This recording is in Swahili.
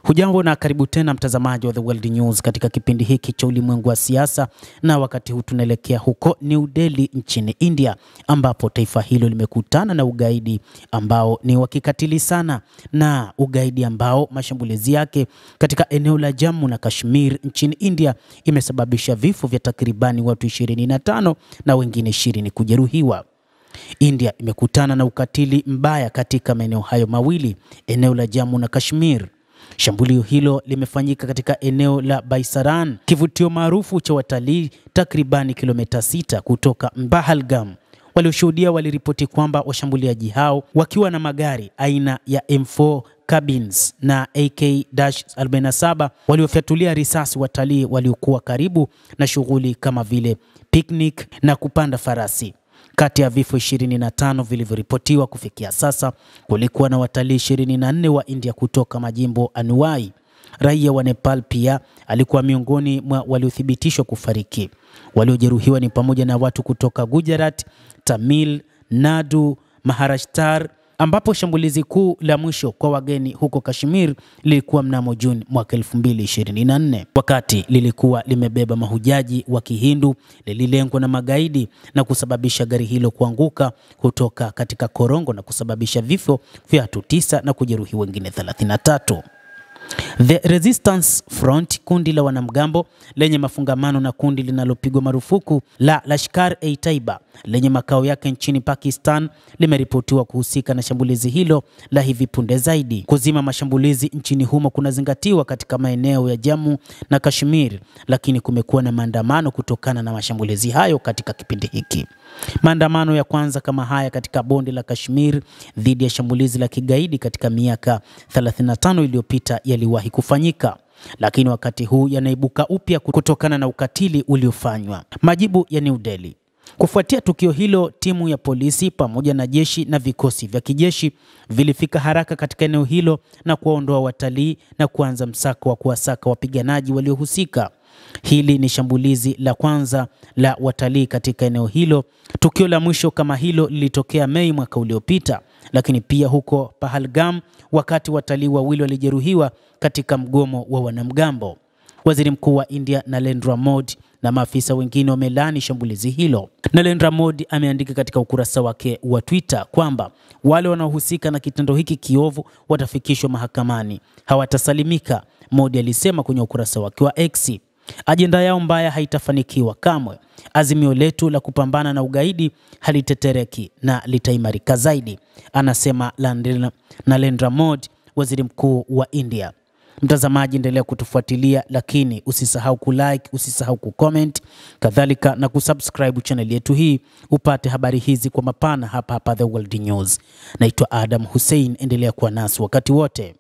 Hujambo na karibu tena mtazamaji wa The World News katika kipindi hiki cha ulimwengu wa siasa, na wakati huu tunaelekea huko New Delhi nchini India, ambapo taifa hilo limekutana na ugaidi ambao ni wa kikatili sana, na ugaidi ambao mashambulizi yake katika eneo la Jammu na Kashmir nchini India imesababisha vifo vya takribani watu 25 na wengine 20 kujeruhiwa. India imekutana na ukatili mbaya katika maeneo hayo mawili, eneo la Jammu na Kashmir. Shambulio hilo limefanyika katika eneo la Baisaran, kivutio maarufu cha watalii takribani kilomita 6 kutoka Pahalgam. Walioshuhudia waliripoti kwamba washambuliaji hao wakiwa na magari aina ya M4 Cabins na AK-47 waliofyatulia risasi watalii waliokuwa karibu na shughuli kama vile picnic na kupanda farasi. Kati ya vifo 25 vilivyoripotiwa kufikia sasa, kulikuwa na watalii 24 wa India kutoka majimbo anuwai. Raia wa Nepal pia alikuwa miongoni mwa waliothibitishwa kufariki. Waliojeruhiwa ni pamoja na watu kutoka Gujarat, Tamil Nadu, Maharashtra, ambapo shambulizi kuu la mwisho kwa wageni huko Kashmir lilikuwa mnamo Juni mwaka 2024. Wakati lilikuwa limebeba mahujaji wa Kihindu, lililengwa na magaidi na kusababisha gari hilo kuanguka kutoka katika korongo na kusababisha vifo vya watu 9 na kujeruhi wengine 33. The Resistance Front, kundi la wanamgambo lenye mafungamano na kundi linalopigwa marufuku la Lashkar-e-Taiba lenye makao yake nchini Pakistan, limeripotiwa kuhusika na shambulizi hilo la hivi punde zaidi. Kuzima mashambulizi nchini humo kunazingatiwa katika maeneo ya Jammu na Kashmir, lakini kumekuwa na maandamano kutokana na mashambulizi hayo katika kipindi hiki. Maandamano ya kwanza kama haya katika bonde la Kashmir dhidi ya shambulizi la kigaidi katika miaka 35 iliyopita yaliwahi kufanyika, lakini wakati huu yanaibuka upya kutokana na ukatili uliofanywa. Majibu ya New Delhi. Kufuatia tukio hilo, timu ya polisi pamoja na jeshi na vikosi vya kijeshi vilifika haraka katika eneo hilo na kuwaondoa watalii na kuanza msako wa kuwasaka wapiganaji waliohusika. Hili ni shambulizi la kwanza la watalii katika eneo hilo. Tukio la mwisho kama hilo lilitokea Mei mwaka uliopita, lakini pia huko Pahalgam wakati watalii wawili walijeruhiwa katika mgomo wa wanamgambo. Waziri Mkuu wa India Narendra Modi na maafisa wengine wamelaani shambulizi hilo. Narendra Modi ameandika katika ukurasa wake wa Twitter kwamba wale wanaohusika na kitendo hiki kiovu watafikishwa mahakamani, hawatasalimika. Modi alisema kwenye ukurasa wake wa X, ajenda yao mbaya haitafanikiwa kamwe. Azimio letu la kupambana na ugaidi halitetereki na litaimarika zaidi, anasema Narendra Modi, waziri mkuu wa India. Mtazamaji, endelea kutufuatilia, lakini usisahau kulike, usisahau kucomment, kadhalika na kusubscribe channel yetu hii upate habari hizi kwa mapana hapa The World News. Naitwa Adam Hussein, endelea kuwa nasi wakati wote.